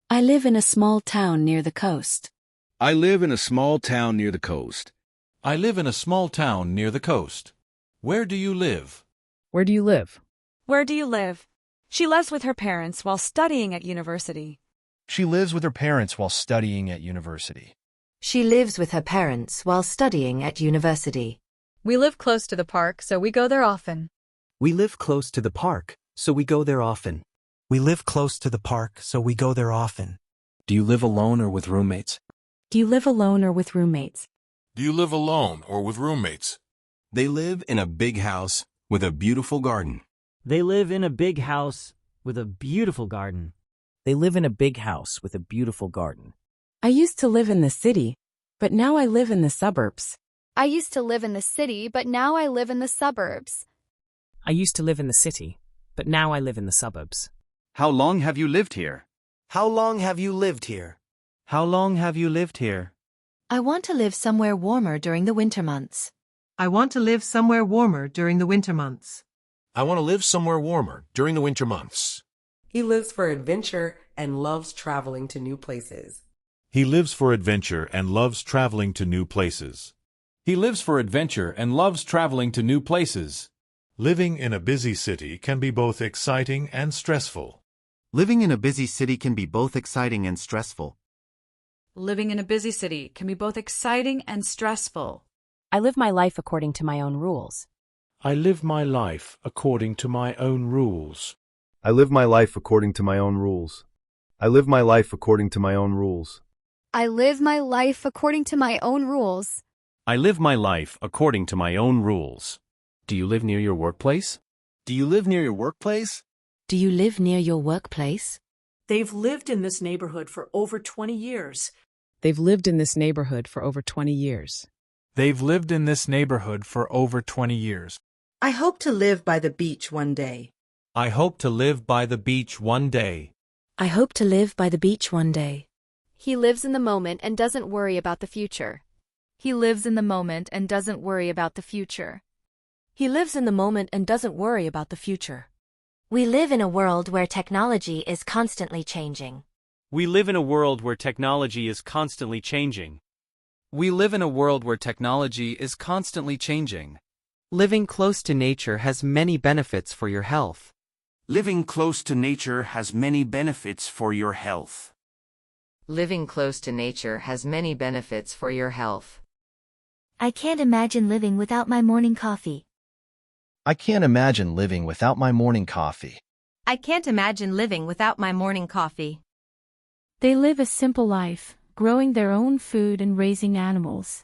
I live in a small town near the coast. I live in a small town near the coast. I live in a small town near the coast. Where do you live? Where do you live? Where do you live? She lives with her parents while studying at university. She lives with her parents while studying at university. She lives with her parents while studying at university. We live close to the park, so we go there often. We live close to the park, so we go there often. We live close to the park, so we go there often. Do you live alone or with roommates? Do you live alone or with roommates? Do you live alone or with roommates? They live in a big house with a beautiful garden. They live in a big house with a beautiful garden. They live in a big house with a beautiful garden. I used to live in the city, but now I live in the suburbs. I used to live in the city, but now I live in the suburbs. I used to live in the city, but now I live in the suburbs. How long have you lived here? How long have you lived here? How long have you lived here? I want to live somewhere warmer during the winter months. I want to live somewhere warmer during the winter months. I want to live somewhere warmer during the winter months. He lives for adventure and loves traveling to new places. He lives for adventure and loves traveling to new places. He lives for adventure and loves traveling to new places. Living in a busy city can be both exciting and stressful. Living in a busy city can be both exciting and stressful. Living in a busy city can be both exciting and stressful. I live my life according to my own rules. I live my life according to my own rules. I live my life according to my own rules. I live my life according to my own rules. I live my life according to my own rules. I live my life according to my own rules. Do you live near your workplace? Do you live near your workplace? Do you live near your workplace? They've lived in this neighborhood for over 20 years. They've lived in this neighborhood for over 20 years. They've lived in this neighborhood for over 20 years. I hope to live by the beach one day. I hope to live by the beach one day. I hope to live by the beach one day. He lives in the moment and doesn't worry about the future. He lives in the moment and doesn't worry about the future. He lives in the moment and doesn't worry about the future. We live in a world where technology is constantly changing. We live in a world where technology is constantly changing. We live in a world where technology is constantly changing. Living close to nature has many benefits for your health. Living close to nature has many benefits for your health. Living close to nature has many benefits for your health. I can't imagine living without my morning coffee. I can't imagine living without my morning coffee. I can't imagine living without my morning coffee. They live a simple life, growing their own food and raising animals.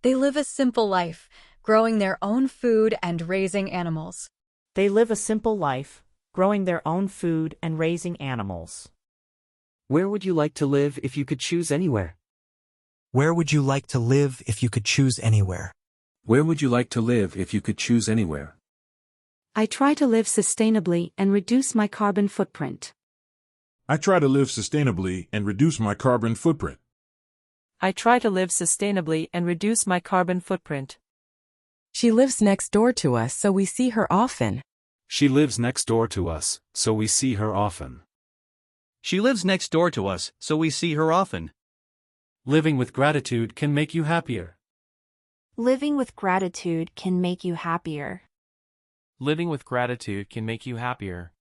They live a simple life, growing their own food and raising animals. They live a simple life, growing their own food and raising animals. Where would you like to live if you could choose anywhere? Where would you like to live if you could choose anywhere? Where would you like to live if you could choose anywhere? I try to live sustainably and reduce my carbon footprint. I try to live sustainably and reduce my carbon footprint. I try to live sustainably and reduce my carbon footprint. She lives next door to us, so we see her often. She lives next door to us, so we see her often. She lives next door to us, so we see her often. Living with gratitude can make you happier. Living with gratitude can make you happier. Living with gratitude can make you happier.